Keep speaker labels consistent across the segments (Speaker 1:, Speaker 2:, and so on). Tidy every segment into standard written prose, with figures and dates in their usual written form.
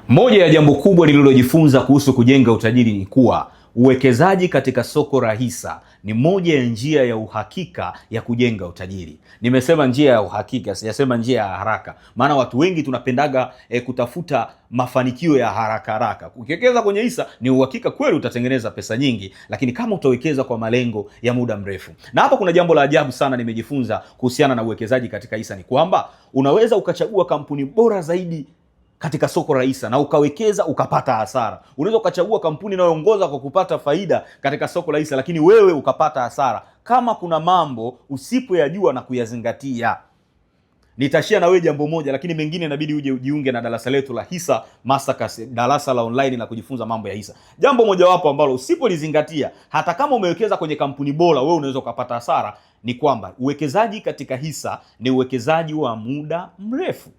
Speaker 1: Moja ya jambo kubwa nililojifunza kuhusu kujenga utajiri ni kuwa uwekezaji katika soko la hisa ni moja ya njia ya uhakika ya kujenga utajiri. Nimesema njia ya uhakika, sijasema njia ya haraka. Maana watu wengi tunapendaga kutafuta mafanikio ya haraka haraka. Ukiwekeza kwenye hisa ni uhakika kweli utatengeneza pesa nyingi, lakini kama utawekeza kwa malengo ya muda mrefu. Na hapa kuna jambo la ajabu sana nimejifunza kuhusiana na uwekezaji katika hisa ni kwamba unaweza ukachagua kampuni bora zaidi katika soko la hisa na ukawekeza ukapata hasara. Unaweza ukachagua kampuni inayoongoza kwa kupata faida katika soko la hisa, lakini wewe ukapata hasara kama kuna mambo usipoyajua na kuyazingatia. Nitashia na wewe jambo moja, lakini mengine inabidi uje ujiunge na darasa letu la Hisa Masterclass, darasa la online la kujifunza mambo ya hisa. Jambo moja wapo ambalo usipolizingatia, hata kama umewekeza kwenye kampuni bora, wewe unaweza ukapata hasara, ni kwamba uwekezaji katika hisa ni uwekezaji wa muda mrefu.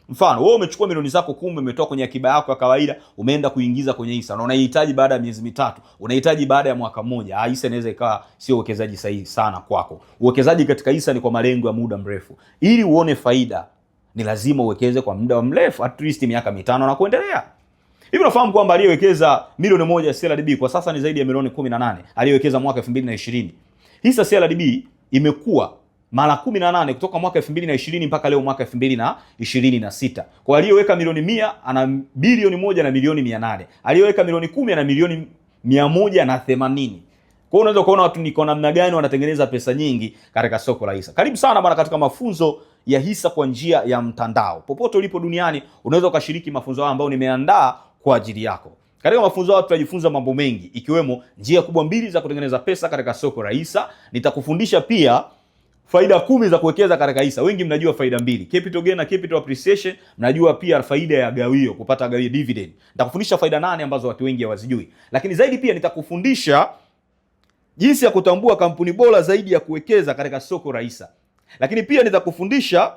Speaker 1: Mfano, wewe umechukua milioni zako 10, umetoa kwenye akiba yako ya kawaida, umeenda kuingiza kwenye hisa na unahitaji baada ya miezi mitatu, unahitaji baada ya mwaka mmoja. Hisa inaweza ikawa sio uwekezaji sahihi sana kwako. Uwekezaji katika hisa ni kwa malengo ya muda mrefu. Ili uone faida, ni lazima uwekeze kwa muda mrefu, at least miaka 5 na kuendelea. Hivi unafahamu kwamba aliyewekeza milioni 1 CRDB kwa sasa ni zaidi ya milioni 18 aliyewekeza mwaka 2020. Hisa CRDB imekuwa mara 18 kutoka mwaka 2020 mpaka leo mwaka 2026. Kwa aliyeweka milioni 100 ana bilioni 1 na milioni 800. Aliyeweka milioni 10 ana milioni 180. Kwa unaweza kuona watu niko namna gani wanatengeneza pesa nyingi katika soko la hisa. Karibu sana bwana katika mafunzo ya hisa kwa njia ya mtandao. Popote ulipo duniani unaweza ukashiriki mafunzo haya ambayo nimeandaa kwa ajili yako. Katika mafunzo haya tutajifunza mambo mengi, ikiwemo njia kubwa 2 za kutengeneza pesa katika soko la hisa. Nitakufundisha pia faida 10 za kuwekeza katika hisa. Wengi mnajua faida 2, capital gain na capital appreciation. Mnajua pia faida ya gawio, kupata gawio, dividend. Nitakufundisha faida 8 ambazo watu wengi hawazijui. Lakini zaidi pia nitakufundisha jinsi ya kutambua kampuni bora zaidi ya kuwekeza katika soko la hisa. Lakini pia nitakufundisha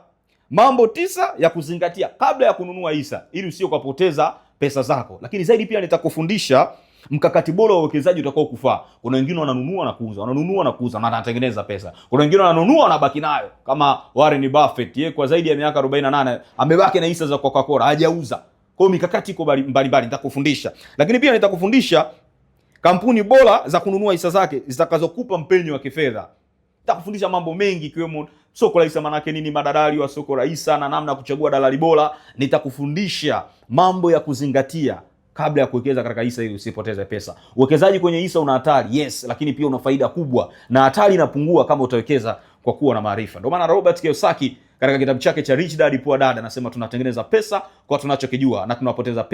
Speaker 1: mambo 9 ya kuzingatia kabla ya kununua hisa ili usije ukapoteza pesa zako. Lakini zaidi pia nitakufundisha mkakati bora wa uwekezaji utakao kufaa. Kuna wengine wananunua na kuuza, wananunua na kuuza na wanatengeneza pesa. Kuna wengine wananunua na baki nayo, kama Warren Buffett, yeye kwa zaidi ya miaka 48 amebaki na hisa za Coca-Cola, hajauza. Kwa hiyo mikakati iko mbalimbali nitakufundisha. Lakini pia nitakufundisha kampuni bora za kununua hisa zake zitakazokupa mpenyo wa kifedha. Nitakufundisha mambo mengi ikiwemo soko la hisa manake nini, madalali wa soko la hisa na namna ya kuchagua dalali bora. Nitakufundisha mambo ya kuzingatia kabla ya kuwekeza katika hisa ili usipoteze pesa. Uwekezaji kwenye hisa una hatari, yes, lakini pia una faida kubwa, na hatari inapungua kama utawekeza kwa kuwa na maarifa. Ndio maana Robert Kiyosaki katika kitabu chake cha Rich Dad Poor Dad anasema tunatengeneza pesa kwa tunachokijua na tunapoteza pesa